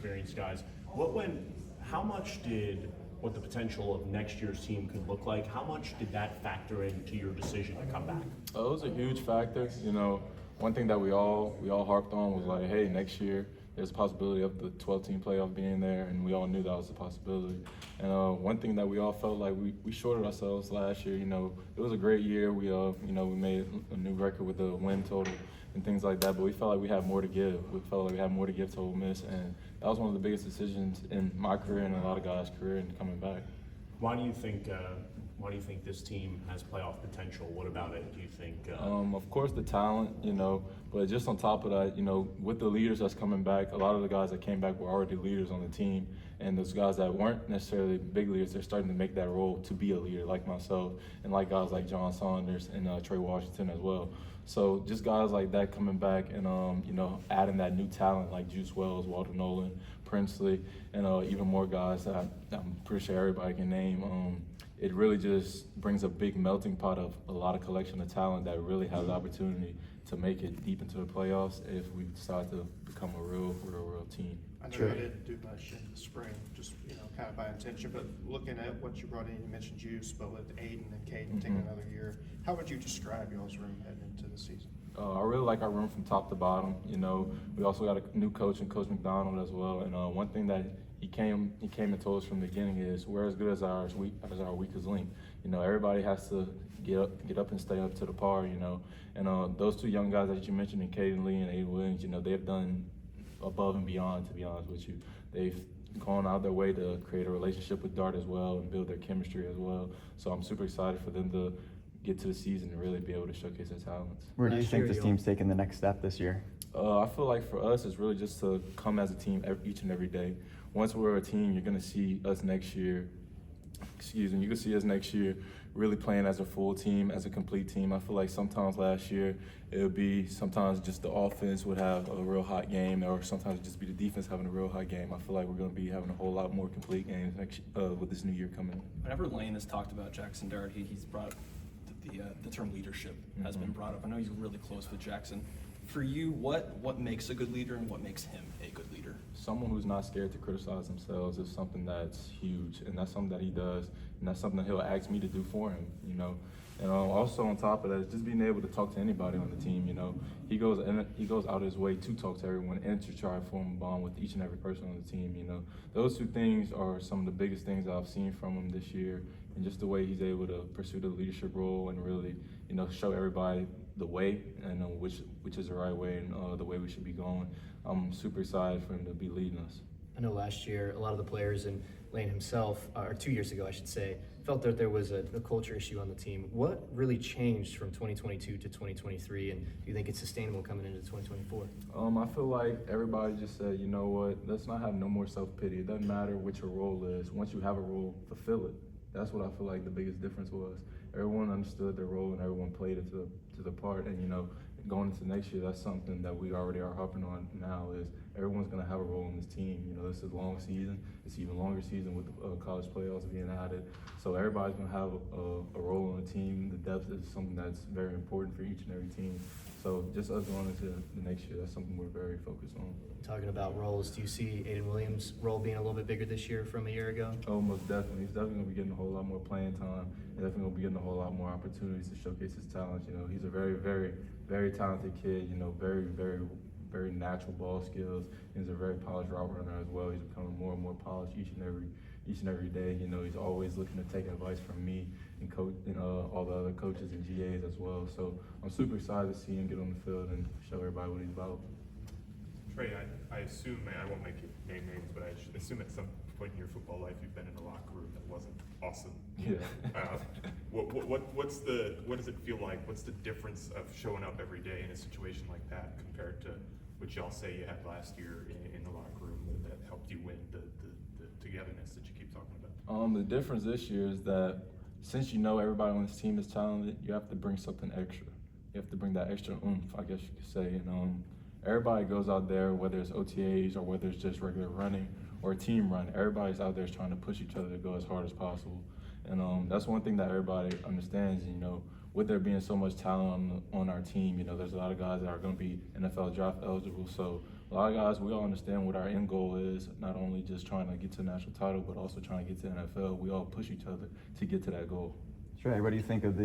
experienced guys. How much did what the potential of next year's team could look like, how much did that factor into your decision to come back? It was a huge factor. One thing that we all harped on was like, hey, next year there's a possibility of the 12-team playoff being there, and we all knew that was a possibility. And one thing that we all felt like we shorted ourselves last year. It was a great year. We made a new record with the win total and things like that, but we felt like we had more to give. We felt like we had more to give to Ole Miss, and that was one of the biggest decisions in my career and a lot of guys' career in coming back. Why do you think this team has playoff potential? What about it do you think? Of course, the talent, but just on top of that, with the leaders that's coming back, a lot of the guys that came back were already leaders on the team, and those guys that weren't necessarily big leaders, they're starting to make that role to be a leader, like myself, and like guys like John Saunders and Trey Washington as well. So just guys like that coming back and adding that new talent like Juice Wells, Walter Nolan, Princely, and even more guys that I'm pretty sure everybody can name. It really just brings a big melting pot of a lot of collection of talent that really has the opportunity to make it deep into the playoffs if we decide to become a real team. I know I didn't do much in the spring, just kind of by intention, but looking at what you brought in, you mentioned Juice, but with Aiden and Caden taking another year, how would you describe y'all's room heading into the season? I really like our room from top to bottom. We also got a new coach in Coach McDonald as well. And one thing that he came and told us from the beginning is we're as good as our weakest link. Everybody has to get up and stay up to the par. And those two young guys that you mentioned, in Caden Lee and Aiden Williams, they've done above and beyond. To be honest with you, they've gone out their way to create a relationship with Dart as well and build their chemistry as well. So I'm super excited for them to get to the season and really be able to showcase their talents. Where do you think this team's taking the next step this year? I feel like for us, it's really just to come as a team each and every day. Once we're a team, you're going to see us next year. You can see us next year really playing as a full team, as a complete team. I feel like sometimes last year it would be sometimes just the offense would have a real hot game, or sometimes it'd just be the defense having a real hot game. I feel like we're going to be having a whole lot more complete games next with this new year coming. Whenever Lane has talked about Jackson Dart, he's brought the term leadership has been brought up. I know he's really close with Jackson. For you, what makes a good leader and what makes him a good leader? Someone who's not scared to criticize themselves is something that's huge, and that's something that he does, and that's something that he'll ask me to do for him, And also on top of that, just being able to talk to anybody on the team, He goes out of his way to talk to everyone and to try to form a bond with each and every person on the team, Those two things are some of the biggest things I've seen from him this year, and just the way he's able to pursue the leadership role and really, show everybody the way and which is the right way and the way we should be going. I'm super excited for him to be leading us. I know last year a lot of the players and Lane himself, or 2 years ago I should say, felt that there was a culture issue on the team. What really changed from 2022 to 2023, and do you think it's sustainable coming into 2024? I feel like everybody just said, you know what, let's not have no more self-pity. It doesn't matter what your role is. Once you have a role, fulfill it. That's what I feel like the biggest difference was. Everyone understood their role and everyone played it to the part. And going into next year, that's something that we already are harping on now. Is everyone's going to have a role in this team. This is a long season. It's an even longer season with the college playoffs being added. So everybody's going to have a role on the team. The depth is something that's very important for each and every team. So just us going into the next year, that's something we're very focused on. Talking about roles, do you see Aiden Williams' role being a little bit bigger this year from a year ago? Oh, most definitely. He's definitely going to be getting a whole lot more playing time. He's definitely going to be getting a whole lot more opportunities to showcase his talents. He's a very, very, very talented kid. Very, very, very natural ball skills. He's a very polished route runner as well. He's becoming more and more polished each and every day. He's always looking to take advice from me and coach and all the other coaches and GAs as well. So I'm super excited to see him get on the field and show everybody what he's about. Trey, I assume, I won't make you name names, but I assume at some point in your football life you've been in a locker room that wasn't awesome. Yeah. What does it feel like? What's the difference of showing up every day in a situation like that compared to what y'all say you had last year in the locker room that helped you win the togetherness that you keep talking about? The difference this year is that since everybody on this team is talented, you have to bring something extra. You have to bring that extra oomph, I guess you could say. And everybody goes out there, whether it's OTAs or whether it's just regular running or a team run, everybody's out there trying to push each other to go as hard as possible. And that's one thing that everybody understands, with there being so much talent on our team, there's a lot of guys that are going to be NFL draft eligible. So a lot of guys, we all understand what our end goal is, not only just trying to get to the national title, but also trying to get to the NFL. We all push each other to get to that goal. Trey, what do you think of the